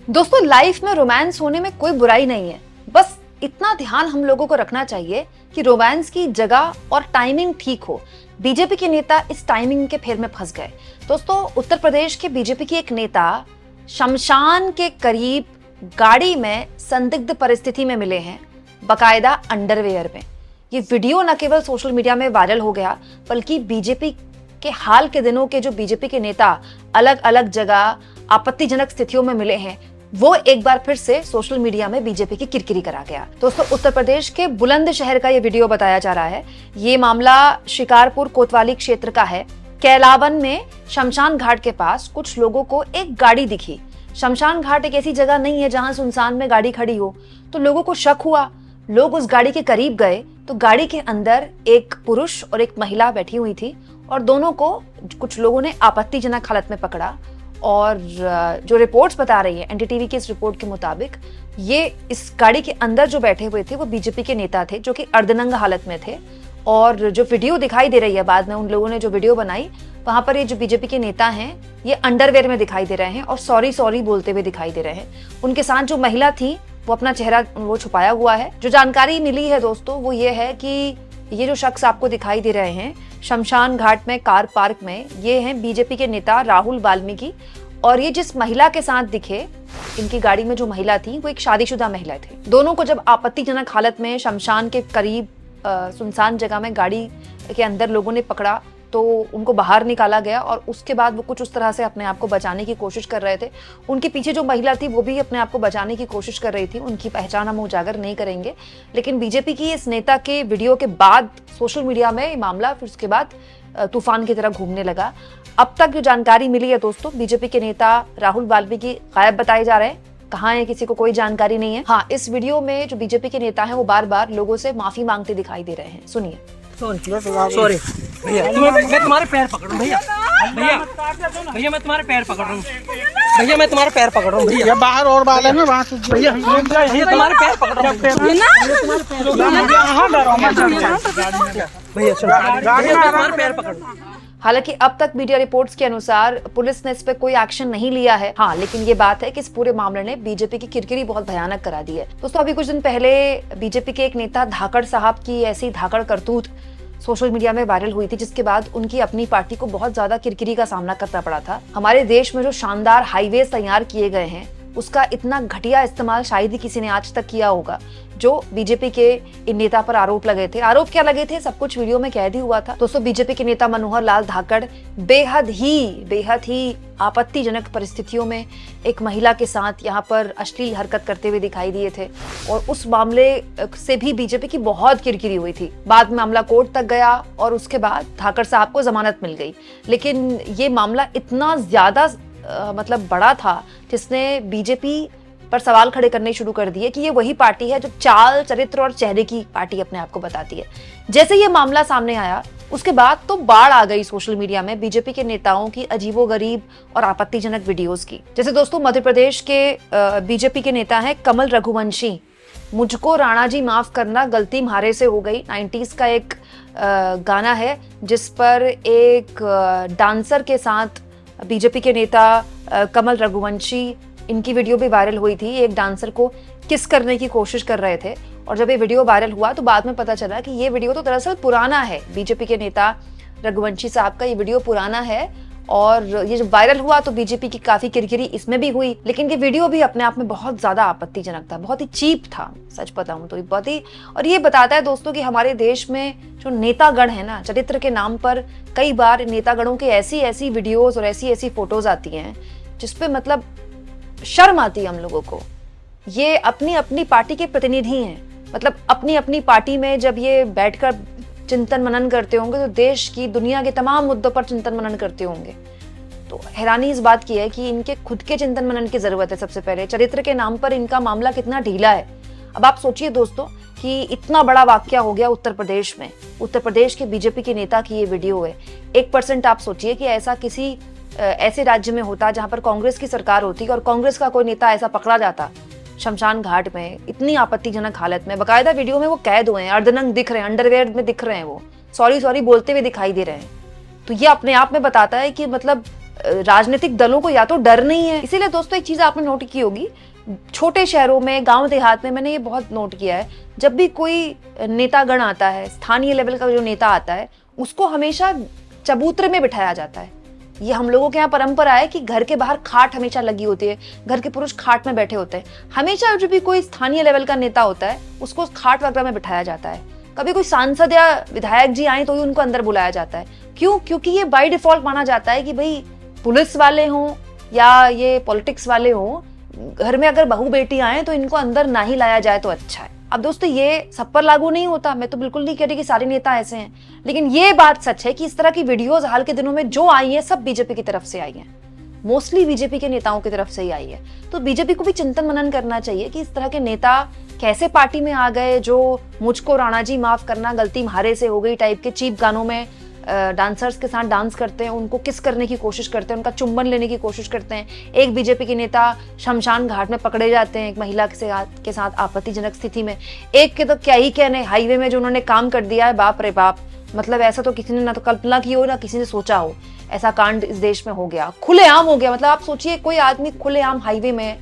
दोस्तों, लाइफ में रोमांस होने में कोई बुराई नहीं है। बस इतना ध्यान हम लोगों को रखना चाहिए कि रोमांस की जगह और टाइमिंग ठीक हो। बीजेपी के नेता इस टाइमिंग के फेर में फंस गए। दोस्तों, उत्तर प्रदेश के बीजेपी की एक नेता शमशान के करीब गाड़ी में संदिग्ध परिस्थिति में मिले हैं, बकायदा अंडरवेयर में। ये वीडियो न केवल सोशल मीडिया में वायरल हो गया, बल्कि बीजेपी के हाल के दिनों के जो बीजेपी के नेता अलग अलग जगह आपत्तिजनक स्थितियों में मिले हैं, वो एक बार फिर से सोशल मीडिया में बीजेपी की किरकिरी करा गया। दोस्तों, उत्तर प्रदेश के बुलंदशहर का ये वीडियो बताया जा रहा है। ये मामला शिकारपुर कोतवाली क्षेत्र का है। कैलावन में शमशान घाट के पास कुछ लोगों को एक गाड़ी दिखी। शमशान घाट एक ऐसी जगह नहीं है जहां सुनसान में गाड़ी खड़ी हो, तो लोगों को शक हुआ। लोग उस गाड़ी के करीब गए तो गाड़ी के अंदर एक पुरुष और एक महिला बैठी हुई थी और दोनों को कुछ लोगों ने आपत्तिजनक हालत में पकड़ा। और जो रिपोर्ट्स बता रही है एनडीटीवी की, इस रिपोर्ट के मुताबिक ये इस गाड़ी के अंदर जो बैठे हुए थे वो बीजेपी के नेता थे, जो कि अर्धनंग हालत में थे। और जो वीडियो दिखाई दे रही है, बाद में उन लोगों ने जो वीडियो बनाई, वहां पर ये जो बीजेपी के नेता हैं ये अंडरवेयर में दिखाई दे रहे हैं और सॉरी सॉरी बोलते हुए दिखाई दे रहे हैं। उनके साथ जो महिला थी वो अपना चेहरा वो छुपाया हुआ है। जो जानकारी मिली है दोस्तों, वो ये है कि ये जो शख्स आपको दिखाई दे रहे हैं शमशान घाट में कार पार्क में, ये हैं बीजेपी के नेता राहुल वाल्मीकि। और ये जिस महिला के साथ दिखे, इनकी गाड़ी में जो महिला थी वो एक शादीशुदा महिला थी। दोनों को जब आपत्तिजनक हालत में शमशान के करीब सुनसान जगह में गाड़ी के अंदर लोगों ने पकड़ा तो उनको बाहर निकाला गया और उसके बाद वो कुछ उस तरह से अपने आप को बचाने की कोशिश कर रहे थे। उनके पीछे जो महिला थी वो भी अपने आप को बचाने की कोशिश कर रही थी। उनकी पहचान हम उजागर नहीं करेंगे, लेकिन बीजेपी की इस नेता के वीडियो के बाद सोशल मीडिया में मामला फिर उसके बाद तूफान की तरह घूमने लगा। अब तक जो जानकारी मिली है दोस्तों, बीजेपी के नेता राहुल वाल्मीकि गायब बताए जा रहे हैं। कहाँ है किसी को कोई जानकारी नहीं है। हाँ, इस वीडियो में जो बीजेपी के नेता हैं वो बार बार लोगों से माफी मांगते दिखाई दे रहे हैं। सुनिए। सॉरी भैया, मैं तुम्हारे पैर पकड़ रहा हूँ भैया। भैया मैं तुम्हारे पैर पकड़ रहा हूँ भैया, मैं तुम्हारे पैर पकड़ रहा हूँ भैया। बाहर और बाल है ना, वहाँ से भैया तुम्हारे पैर पकड़ रहा हूँ भैया, तुम्हारे पैर पकड़ रहा हूँ। हालांकि अब तक मीडिया रिपोर्ट्स के अनुसार पुलिस ने इस पे कोई एक्शन नहीं लिया है। हाँ, लेकिन ये बात है कि इस पूरे मामले ने बीजेपी की किरकिरी बहुत भयानक करा दी है। दोस्तों, अभी कुछ दिन पहले बीजेपी के एक नेता धाकड़ साहब की ऐसी धाकड़ करतूत सोशल मीडिया में वायरल हुई थी, जिसके बाद उनकी अपनी पार्टी को बहुत ज्यादा किरकिरी का सामना करना पड़ा था। हमारे देश में जो शानदार हाईवे तैयार किए गए हैं उसका इतना घटिया इस्तेमाल शायद ही किसी ने आज तक किया होगा, जो बीजेपी के इन नेता पर आरोप लगे थे। आरोप क्या लगे थे, सब कुछ वीडियो में कैद ही हुआ था। दोस्तों, बीजेपी के नेता मनोहर लाल धाकड़ बेहद ही आपत्तिजनक परिस्थितियों में एक महिला के साथ यहाँ पर अश्लील हरकत करते हुए दिखाई दिए थे और उस मामले से भी बीजेपी की बहुत किरकिरी हुई थी। बाद में मामला कोर्ट तक गया और उसके बाद धाकड़ साहब को जमानत मिल गई। लेकिन ये मामला इतना ज्यादा मतलब बड़ा था, जिसने बीजेपी पर सवाल खड़े करने शुरू कर दिए कि ये वही पार्टी है जो चाल, चरित्र और चेहरे की पार्टी अपने आप को बताती है। जैसे ये मामला सामने आया उसके बाद तो बाढ़ आ गई सोशल मीडिया में बीजेपी के नेताओं की अजीबोगरीब और आपत्तिजनक वीडियोस की। जैसे दोस्तों, मध्य प्रदेश के बीजेपी के नेता हैं कमल रघुवंशी। मुझको राणा जी माफ करना, गलती म्हारे से हो गई 90s का एक गाना है, जिस पर एक डांसर के साथ बीजेपी के नेता कमल रघुवंशी, इनकी वीडियो भी वायरल हुई थी। एक डांसर को किस करने की कोशिश कर रहे थे और जब ये वीडियो वायरल हुआ तो बाद में पता चला कि ये वीडियो तो दरअसल पुराना है। बीजेपी के नेता रघुवंशी साहब का ये वीडियो पुराना है और ये जब वायरल हुआ तो बीजेपी की काफी किरकिरी इसमें भी हुई। लेकिन ये वीडियो भी अपने आप में बहुत ज्यादा आपत्तिजनक था, बहुत ही चीप था, सच बताऊं तो बहुत ही। और ये बताता है दोस्तों कि हमारे देश में जो नेतागण है ना, चरित्र के नाम पर कई बार नेतागणों के ऐसी वीडियोस और ऐसी फोटोज आती हैं जिसपे मतलब शर्म आती है हम लोगों को। ये अपनी अपनी पार्टी के प्रतिनिधि हैं, मतलब अपनी अपनी पार्टी में जब ये बैठकर चिंतन मनन करते होंगे तो देश की, दुनिया के तमाम मुद्दों पर चिंतन मनन करते होंगे। तो हैरानी इस बात की है कि इनके खुद के चिंतन मनन की जरूरत है। सबसे पहले चरित्र के नाम पर इनका मामला कितना ढीला है। अब आप सोचिए दोस्तों कि इतना बड़ा वाकया हो गया उत्तर प्रदेश में, उत्तर प्रदेश के बीजेपी के नेता की ये वीडियो है। 1% आप सोचिए कि ऐसा किसी ऐसे राज्य में होता जहां पर कांग्रेस की सरकार होती और कांग्रेस का कोई नेता ऐसा पकड़ा जाता शमशान घाट में इतनी आपत्तिजनक हालत में। बकायदा वीडियो में वो कैद हुए हैं, अर्धनंग दिख रहे हैं, अंडरवेयर में दिख रहे हैं, वो सॉरी बोलते हुए दिखाई दे रहे हैं। तो ये अपने आप में बताता है कि मतलब राजनीतिक दलों को या तो डर नहीं है। इसीलिए दोस्तों एक चीज आपने नोट की होगी, छोटे शहरों में, गांव देहात में मैंने ये बहुत नोट किया है, जब भी कोई नेतागण आता है, स्थानीय लेवल का जो नेता आता है, उसको हमेशा चबूतरे में बिठाया जाता है। ये हम लोगों के यहाँ परंपरा है कि घर के बाहर खाट हमेशा लगी होती है, घर के पुरुष खाट में बैठे होते हैं। हमेशा जो भी कोई स्थानीय लेवल का नेता होता है उसको खाट वगैरह में बिठाया जाता है। कभी कोई सांसद या विधायक जी आए तो ही उनको अंदर बुलाया जाता है। क्यों? क्योंकि ये बाय डिफॉल्ट माना जाता है कि भाई पुलिस वाले हों या ये पॉलिटिक्स वाले हों, घर में अगर बहू बेटी आए तो इनको अंदर ना ही लाया जाए तो अच्छा है। अब दोस्तों ये सब पर लागू नहीं होता, मैं तो बिल्कुल नहीं कह रही कि सारे नेता ऐसे हैं, लेकिन ये बात सच है कि इस तरह की वीडियोस हाल के दिनों में जो आई है सब बीजेपी की तरफ से आई है, मोस्टली बीजेपी के नेताओं की तरफ से ही आई है। तो बीजेपी को भी चिंतन मनन करना चाहिए कि इस तरह के नेता कैसे पार्टी में आ गए, जो मुझको राणा जी माफ करना, गलती म्हारे से हो गई टाइप के चीप गानों में डांसर्स के साथ डांस करते हैं, उनको किस करने की कोशिश करते हैं, उनका चुंबन लेने की कोशिश करते हैं। एक बीजेपी के नेता शमशान घाट में पकड़े जाते हैं एक महिला के साथ आपत्तिजनक स्थिति में। एक के तो क्या ही कहने, हाईवे में जो उन्होंने काम कर दिया है, बाप रे बाप, मतलब ऐसा तो किसी ने ना तो कल्पना की हो ना किसी ने सोचा हो, ऐसा कांड इस देश में हो गया, खुलेआम हो गया। मतलब आप सोचिए कोई आदमी खुलेआम हाईवे में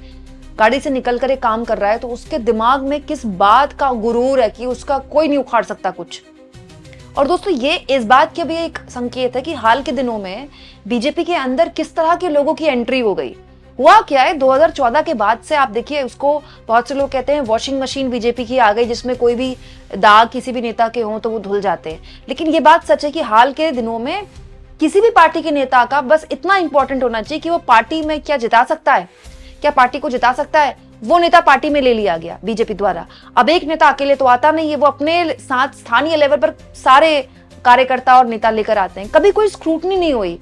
गाड़ी से निकल कर एक काम कर रहा है तो उसके दिमाग में किस बात का गुरूर है कि उसका कोई नहीं उखाड़ सकता कुछ। और दोस्तों ये इस बात के भी एक संकेत है कि हाल के दिनों में बीजेपी के अंदर किस तरह के लोगों की एंट्री हो गई। हुआ क्या है, 2014 के बाद से आप देखिए, उसको बहुत से लोग कहते हैं वॉशिंग मशीन बीजेपी की आ गई, जिसमें कोई भी दाग किसी भी नेता के हों तो वो धुल जाते हैं। लेकिन ये बात सच है कि हाल के दिनों में किसी भी पार्टी के नेता का बस इतना इंपॉर्टेंट होना चाहिए कि वो पार्टी में क्या जिता सकता है, क्या पार्टी को जिता सकता है, वो नेता पार्टी में ले लिया गया बीजेपी द्वारा। अब एक नेता अकेले तो आता नहीं है, वो अपने साथ स्थानीय लेवल पर सारे कार्यकर्ता और नेता लेकर आते हैं। कभी कोई स्क्रूटनी नहीं हुई।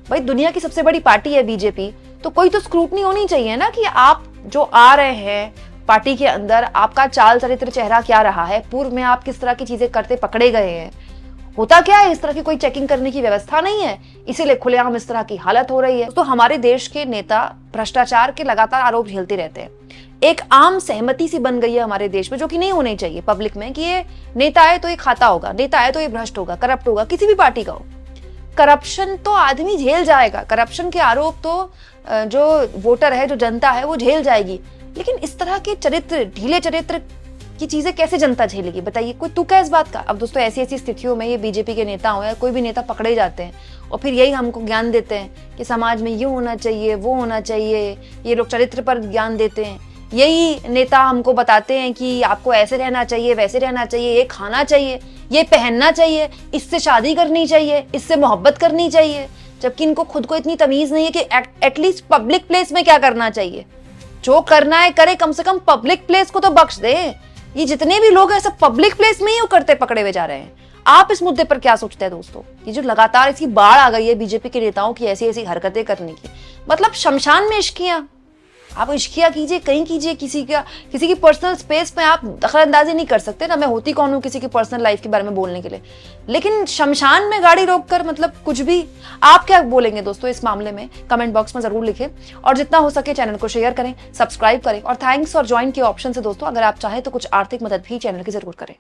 भाई दुनिया की सबसे बड़ी पार्टी है बीजेपी, तो कोई तो स्क्रूटनी होनी चाहिए ना कि आप जो आ रहे हैं पार्टी के अंदर, आपका चाल चरित्र चेहरा क्या रहा है, पूर्व में आप किस तरह की चीजें करते पकड़े गए हैं। होता क्या है, इस तरह की कोई चेकिंग करने की व्यवस्था नहीं है, इसीलिए खुलेआम इस तरह की हालत हो रही है। तो हमारे देश के नेता भ्रष्टाचार के लगातार आरोप झेलते रहते हैं। एक आम सहमति सी बन गई है हमारे देश में, जो कि नहीं होनी चाहिए पब्लिक में, कि ये नेता है तो ये खाता होगा, नेता है तो ये भ्रष्ट होगा, करप्ट होगा, किसी भी पार्टी का हो। करप्शन तो आदमी झेल जाएगा, करप्शन के आरोप तो जो वोटर है, जो जनता है, वो झेल जाएगी, लेकिन इस तरह के चरित्र, ढीले चरित्र की चीजें कैसे जनता झेलेगी, बताइए। कोई तुक है इस बात का? अब दोस्तों ऐसी ऐसी स्थितियों में ये बीजेपी के नेता हो या कोई भी नेता पकड़े जाते हैं और फिर यही हमको ज्ञान देते हैं कि समाज में यूं होना चाहिए, वो होना चाहिए, ये लोग चरित्र पर ज्ञान देते हैं। यही नेता हमको बताते हैं कि आपको ऐसे रहना चाहिए, वैसे रहना चाहिए, ये खाना चाहिए, ये पहनना चाहिए, इससे शादी करनी चाहिए, इससे मोहब्बत करनी चाहिए, जबकि इनको खुद को इतनी तमीज नहीं है कि एटलीस्ट पब्लिक प्लेस में क्या करना चाहिए। जो करना है करे, कम से कम पब्लिक प्लेस को तो बख्श दे। ये जितने भी लोग हैं सब पब्लिक प्लेस में ही करते पकड़े हुए जा रहे हैं। आप इस मुद्दे पर क्या सोचते हैं दोस्तों? ये जो लगातार इसकी बाढ़ आ गई है बीजेपी के नेताओं की ऐसी ऐसी हरकतें करने की, मतलब शमशान में इश्कियां। आप इश्किया कीजिए, कहीं कीजिए, किसी की पर्सनल स्पेस में आप दखलंदाजी नहीं कर सकते ना। मैं होती कौन हूं किसी की पर्सनल लाइफ के बारे में बोलने के लिए, लेकिन शमशान में गाड़ी रोककर मतलब कुछ भी। आप क्या बोलेंगे दोस्तों इस मामले में? कमेंट बॉक्स में जरूर लिखें और जितना हो सके चैनल को शेयर करें, सब्सक्राइब करें और थैंक्स और ज्वाइन के ऑप्शन से दोस्तों अगर आप चाहें तो कुछ आर्थिक मदद भी चैनल की जरूर करें।